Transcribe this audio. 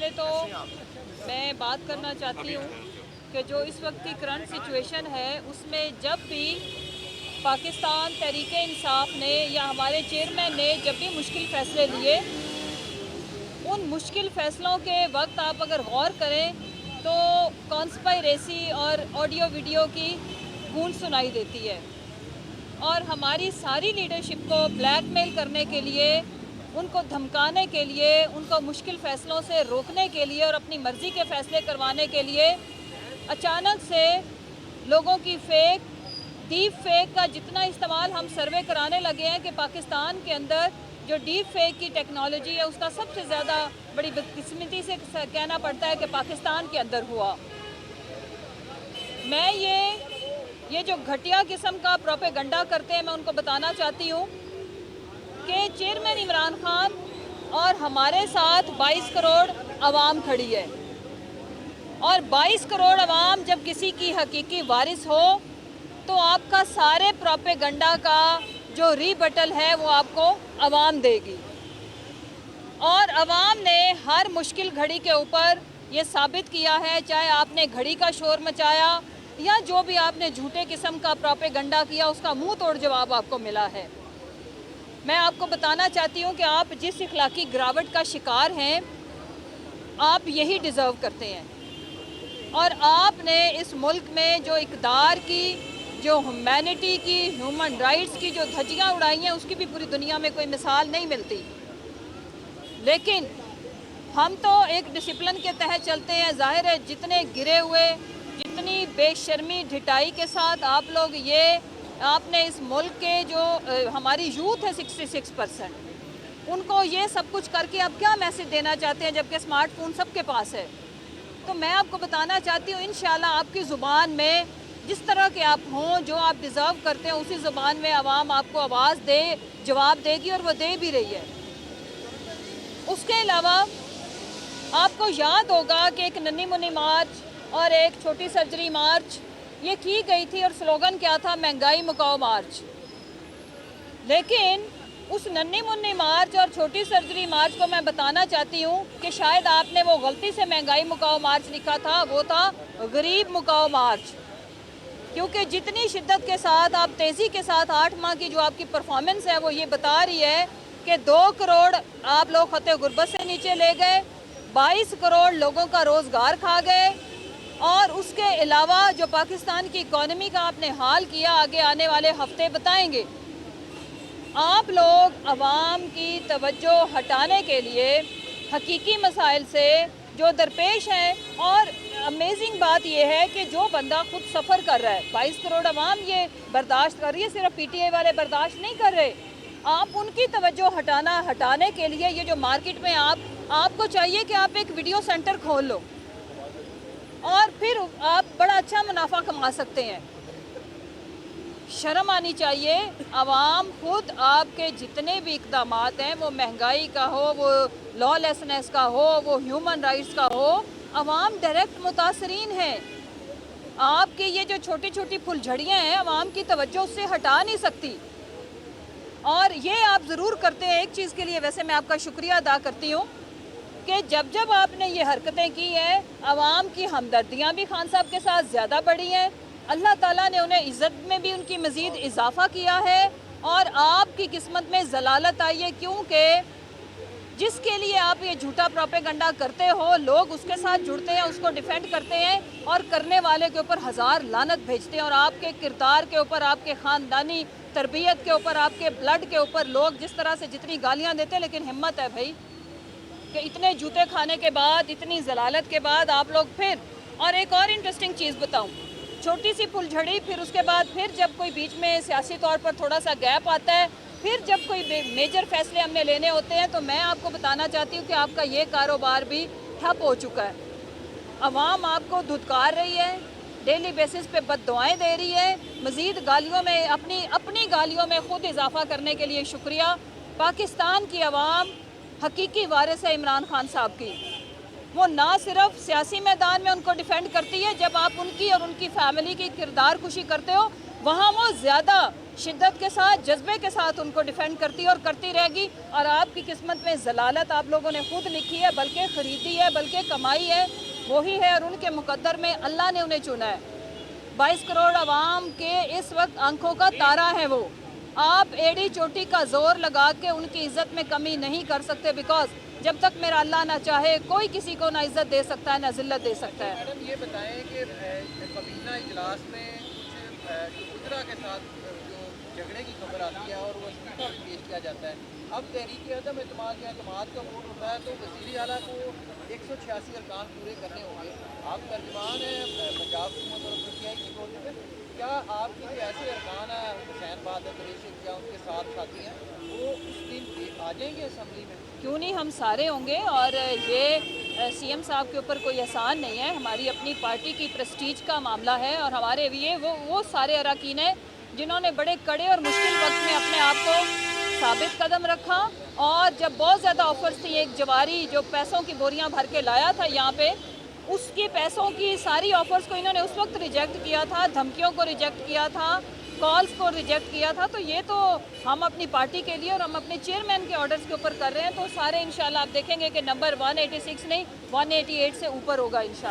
पहले तो मैं बात करना चाहती हूँ कि जो इस वक्त की करंट सिचुएशन है उसमें जब भी पाकिस्तान तहरीक इंसाफ ने या हमारे चेयरमैन ने जब भी मुश्किल फ़ैसले लिए, उन मुश्किल फ़ैसलों के वक्त आप अगर गौर करें तो कॉन्स्पायरेसी और ऑडियो वीडियो की गूंज सुनाई देती है और हमारी सारी लीडरशिप को ब्लैकमेल करने के लिए, उनको धमकाने के लिए, उनको मुश्किल फ़ैसलों से रोकने के लिए और अपनी मर्ज़ी के फ़ैसले करवाने के लिए अचानक से लोगों की डीप फेक का जितना इस्तेमाल हम सर्वे कराने लगे हैं कि पाकिस्तान के अंदर जो डीप फेक की टेक्नोलॉजी है उसका सबसे ज़्यादा बड़ी बदकिस्मती से कहना पड़ता है कि पाकिस्तान के अंदर हुआ। मैं ये जो घटिया किस्म का प्रोपेगेंडा करते हैं, मैं उनको बताना चाहती हूँ कि चेयरमैन इमरान खान और हमारे साथ 22 करोड़ आवाम खड़ी है और 22 करोड़ आवाम जब किसी की हकीकी वारिस हो तो आपका सारे प्रोपेगेंडा का जो रीबटल है वो आपको आवाम देगी और आवाम ने हर मुश्किल घड़ी के ऊपर ये साबित किया है, चाहे आपने घड़ी का शोर मचाया या जो भी आपने झूठे किस्म का प्रोपेगेंडा किया उसका मुंह तोड़ जवाब आपको मिला है। मैं आपको बताना चाहती हूँ कि आप जिस इखलाकी गिरावट का शिकार हैं आप यही डिज़र्व करते हैं और आपने इस मुल्क में जो इक़्तिदार की, जो ह्यूमैनिटी की, ह्यूमन राइट्स की जो धज्जियाँ उड़ाई हैं उसकी भी पूरी दुनिया में कोई मिसाल नहीं मिलती। लेकिन हम तो एक डिसिप्लिन के तहत चलते हैं। जाहिर है जितने गिरे हुए, जितनी बेशर्मी ढिठाई के साथ आप लोग आपने इस मुल्क के जो हमारी यूथ है 66%, उनको ये सब कुछ करके आप क्या मैसेज देना चाहते हैं जबकि स्मार्टफोन सबके पास है। तो मैं आपको बताना चाहती हूँ इंशाल्लाह आपकी ज़ुबान में जिस तरह के आप हों, जो आप डिज़र्व करते हैं उसी ज़ुबान में आवाम आपको आवाज़ दे, जवाब देगी और वो दे भी रही है। उसके अलावा आपको याद होगा कि एक नन्ही मुन्नी मार्च और एक छोटी सर्जरी मार्च ये की गई थी और स्लोगन क्या था, महंगाई मुकाओ मार्च। लेकिन उस नन्ही मुन्नी मार्च और छोटी सर्जरी मार्च को मैं बताना चाहती हूँ कि शायद आपने वो गलती से महंगाई मुकाओ मार्च लिखा था, वो था गरीब मुकाओ मार्च। क्योंकि जितनी शिद्दत के साथ आप तेज़ी के साथ 8 माह की जो आपकी परफॉर्मेंस है वो ये बता रही है कि 2 करोड़ आप लोग खते गुर्बत से नीचे ले गए, 22 करोड़ लोगों का रोज़गार खा गए और उसके अलावा जो पाकिस्तान की इकॉनमी का आपने हाल किया आगे आने वाले हफ्ते बताएंगे। आप लोग आवाम की तवज्जो हटाने के लिए हकीकी मसाइल से जो दरपेश हैं, और अमेजिंग बात यह है कि जो बंदा खुद सफ़र कर रहा है, 22 करोड़ आवाम ये बर्दाश्त कर रही है, सिर्फ पीटीआई वाले बर्दाश्त नहीं कर रहे। आप उनकी तवज्जो हटाने के लिए ये जो मार्केट में आपको चाहिए कि आप एक वीडियो सेंटर खोल लो और फिर आप बड़ा अच्छा मुनाफा कमा सकते हैं। शर्म आनी चाहिए। आवाम खुद आपके जितने भी इक़दामात हैं, वो महंगाई का हो, वो लॉलेसनेस का हो, वो ह्यूमन राइट्स का हो, आवाम डायरेक्ट मुतासरीन है। आपकी ये जो छोटी छोटी फुलझड़ियाँ हैं आवाम की तवज्जो उससे हटा नहीं सकती और ये आप ज़रूर करते हैं। एक चीज़ के लिए वैसे मैं आपका शुक्रिया अदा करती हूँ कि जब आपने ये हरकतें की हैं, आवाम की हमदर्दियाँ भी खान साहब के साथ ज़्यादा बढ़ी हैं। अल्लाह ताला ने उन्हें इज़्ज़त में भी उनकी मज़ीद इजाफ़ा किया है और आपकी किस्मत में ज़लालत आई है, क्योंकि जिसके लिए आप ये झूठा प्रोपेगेंडा करते हो लोग उसके साथ जुड़ते हैं, उसको डिफेंड करते हैं और करने वाले के ऊपर हज़ार लानत भेजते हैं और आपके किरदार के ऊपर, आपके ख़ानदानी तरबियत के ऊपर, आपके ब्लड के ऊपर लोग जिस तरह से जितनी गालियाँ देते हैं। लेकिन हिम्मत है भाई कि इतने जूते खाने के बाद, इतनी जलालत के बाद आप लोग फिर। और एक और इंटरेस्टिंग चीज़ बताऊं, छोटी सी फुलझड़ी, फिर उसके बाद फिर जब कोई बीच में सियासी तौर पर थोड़ा सा गैप आता है, फिर जब कोई मेजर फैसले हमने लेने होते हैं, तो मैं आपको बताना चाहती हूँ कि आपका ये कारोबार भी ठप हो चुका है। अवाम आपको धुतकार रही है, डेली बेसिस पे बद्दुआएं दे रही है, मज़ीद गालियों में अपनी गालियों में ख़ुद इजाफ़ा करने के लिए शुक्रिया। पाकिस्तान की अवाम हकीकी वारिस है इमरान खान साहब की। वो ना सिर्फ सियासी मैदान में उनको डिफेंड करती है, जब आप उनकी और उनकी फैमिली की किरदार कुशी करते हो वहाँ वो ज़्यादा शिद्दत के साथ, जज्बे के साथ उनको डिफेंड करती है और करती रहेगी। और आपकी किस्मत में जलालत आप लोगों ने खुद लिखी है, बल्कि ख़रीदी है, बल्कि कमाई है, वही है और उनके मुकद्दर में अल्लाह ने उन्हें चुना है। 22 करोड़ आवाम के इस वक्त आंखों का तारा है वो। आप एड़ी चोटी का जोर लगा के उनकी इज्जत में कमी नहीं कर सकते, बिकॉज जब तक मेरा अल्लाह ना चाहे कोई किसी को ना इज्जत दे सकता है ना जिल्लत दे सकता है। मैडम ये बताएं कि कबीना इजलास में कुछ उजरा के साथ जो झगड़े की खबर आती है और वो इस्तीफा भी पेश किया जाता है। अब तहरीक अदम एतमाद या एतमाद का वोट होता है तो वज़ीर आला को 186 अरकान पूरे करने होंगे। आप तर्जुमान हैं पंजाब हुकूमत और पीटीआई की तौर पर, क्या आपके जो ऐसे अरकान हैं हुसैन बहादुर कुरैशी या उनके साथ साथी हैं वो उस दिन आ जाएंगे असम्बली में? क्यों नहीं, हम सारे होंगे। और ये सीएम साहब के ऊपर कोई एहसान नहीं है, हमारी अपनी पार्टी की प्रेस्टीज का मामला है। और हमारे लिए वो सारे अरकान हैं जिन्होंने बड़े कड़े और मुश्किल वक्त में अपने आप को साबित कदम रखा। और जब बहुत ज़्यादा ऑफर्स थी, एक जवारी जो पैसों की बोरियां भर के लाया था यहाँ पे, उसके पैसों की सारी ऑफर्स को इन्होंने उस वक्त रिजेक्ट किया था, धमकियों को रिजेक्ट किया था, कॉल्स को रिजेक्ट किया था। तो ये तो हम अपनी पार्टी के लिए और हम अपने चेयरमैन के ऑर्डर्स के ऊपर कर रहे हैं। तो सारे इंशाल्लाह आप देखेंगे कि नंबर 186 नहीं 188 से ऊपर होगा इंशाल्लाह।